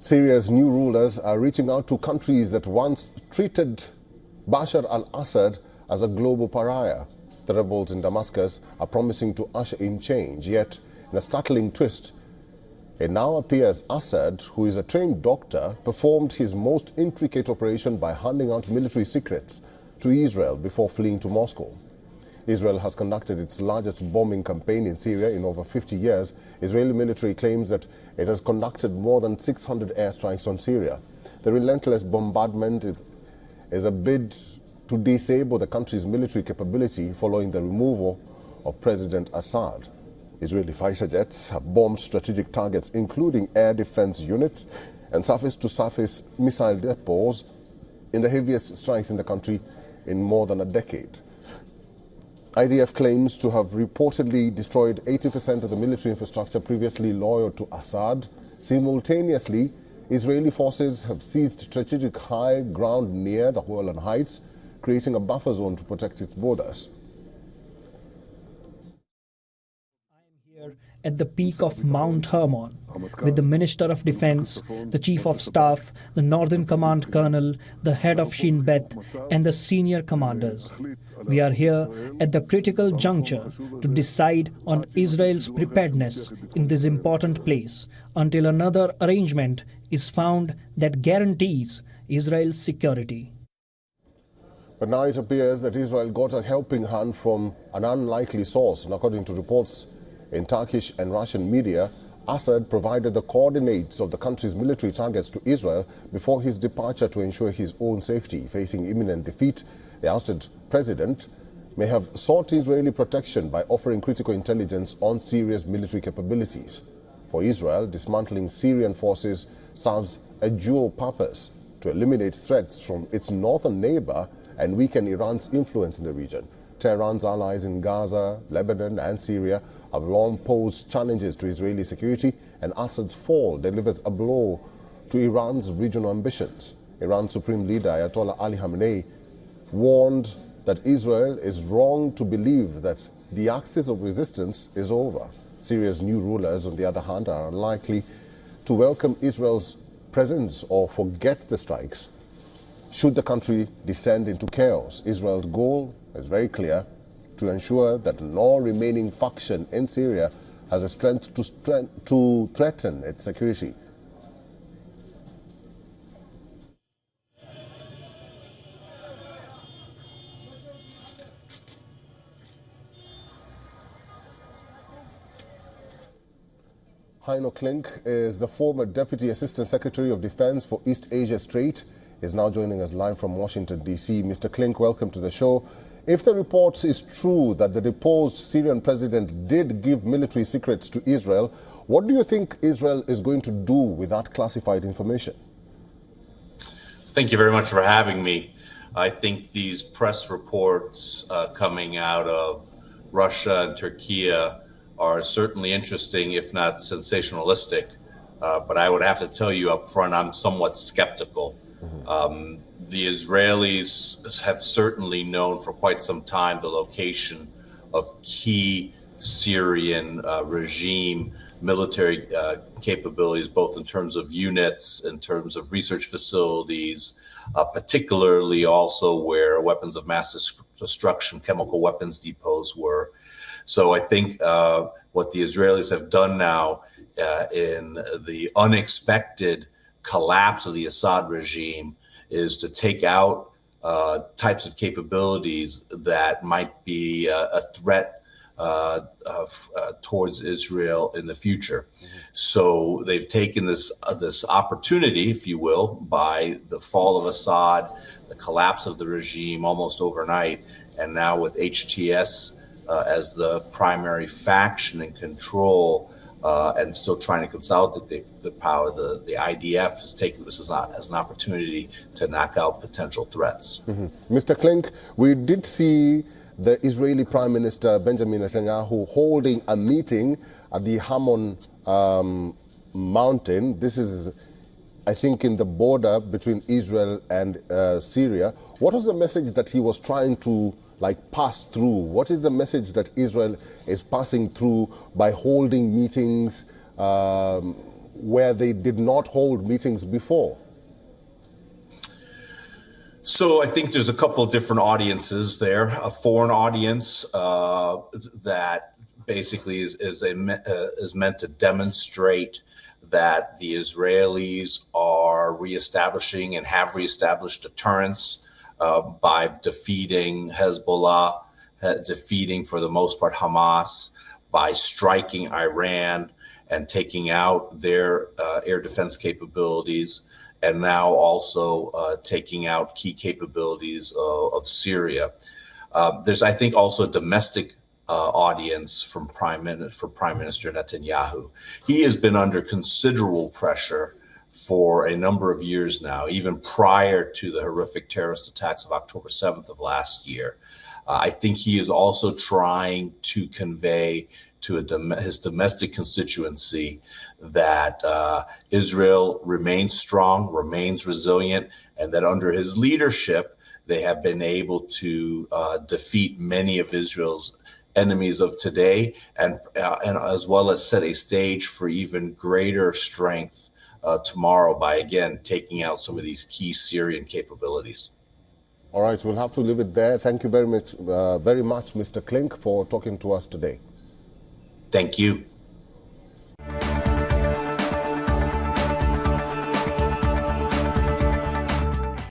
Syria's new rulers are reaching out to countries that once treated Bashar al-Assad as a global pariah. The rebels in Damascus are promising to usher in change, yet in a startling twist, it now appears Assad, who is a trained doctor, performed his most intricate operation by handing out military secrets to Israel before fleeing to Moscow. Israel has conducted its largest bombing campaign in Syria in over 50 years. Israeli military claims that it has conducted more than 600 airstrikes on Syria. The relentless bombardment is a bid to disable the country's military capability following the removal of President Assad. Israeli fighter jets have bombed strategic targets, including air defense units and surface-to-surface missile depots, in the heaviest strikes in the country in more than a decade. IDF claims to have reportedly destroyed 80% of the military infrastructure previously loyal to Assad. Simultaneously, Israeli forces have seized strategic high ground near the Golan Heights, creating a buffer zone to protect its borders. At the peak of Mount Hermon, with the Minister of Defense, the Chief of Staff, the Northern Command Colonel, the head of Shin Bet, and the senior commanders. We are here at the critical juncture to decide on Israel's preparedness in this important place until another arrangement is found that guarantees Israel's security. But now it appears that Israel got a helping hand from an unlikely source, and according to reports in Turkish and Russian media, Assad provided the coordinates of the country's military targets to Israel before his departure to ensure his own safety. Facing imminent defeat, the ousted president may have sought Israeli protection by offering critical intelligence on Syria's military capabilities. For Israel, dismantling Syrian forces serves a dual purpose: to eliminate threats from its northern neighbor and weaken Iran's influence in the region. Tehran's allies in Gaza, Lebanon and Syria have long posed challenges to Israeli security, and Assad's fall delivers a blow to Iran's regional ambitions. Iran's supreme leader Ayatollah Ali Khamenei warned that Israel is wrong to believe that the axis of resistance is over. Syria's new rulers, on the other hand, are unlikely to welcome Israel's presence or forget the strikes should the country descend into chaos. Israel's goal is very clear: to ensure that no remaining faction in Syria has the strength to threaten its security. Heino Klink is the former Deputy Assistant Secretary of Defense for East Asia Strait. Is now joining us live from Washington, D.C. Mr. Klink, welcome to the show. If the report is true that the deposed Syrian president did give military secrets to Israel, what do you think Israel is going to do with that classified information? Thank you very much for having me. I think these press reports coming out of Russia and Turkey are certainly interesting, if not sensationalistic. But I would have to tell you up front, I'm somewhat skeptical. The Israelis have certainly known for quite some time the location of key Syrian regime military capabilities, both in terms of units, in terms of research facilities, particularly also where weapons of mass destruction, chemical weapons depots were. So I think what the Israelis have done now in the unexpected collapse of the Assad regime is to take out types of capabilities that might be a threat towards Israel in the future. So they've taken this opportunity, if you will, by the fall of Assad, the collapse of the regime almost overnight, and now with HTS as the primary faction in control, and still trying to consolidate the power, the IDF has taken this as an opportunity to knock out potential threats. Mr. Klink, we did see the Israeli Prime Minister Benjamin Netanyahu holding a meeting at the Hermon mountain. This is, I think, in the border between Israel and Syria. What was the message that he was trying to pass through? What is the message that Israel is passing through by holding meetings where they did not hold meetings before? So I think there's a couple of different audiences there. A foreign audience that basically is meant to demonstrate that the Israelis are reestablishing and have reestablished deterrence by defeating Hezbollah, defeating for the most part Hamas, by striking Iran and taking out their air defense capabilities, and now also taking out key capabilities of Syria. There's, I think, also a domestic audience for Prime Minister Netanyahu. He has been under considerable pressure for a number of years now, even prior to the horrific terrorist attacks of October 7th of last year. I think he is also trying to convey to his domestic constituency that Israel remains strong, remains resilient, and that under his leadership, they have been able to defeat many of Israel's enemies of today, and as well as set a stage for even greater strength tomorrow by, again, taking out some of these key Syrian capabilities. All right, we'll have to leave it there. Thank you very much, Mr. Klink, for talking to us today. Thank you.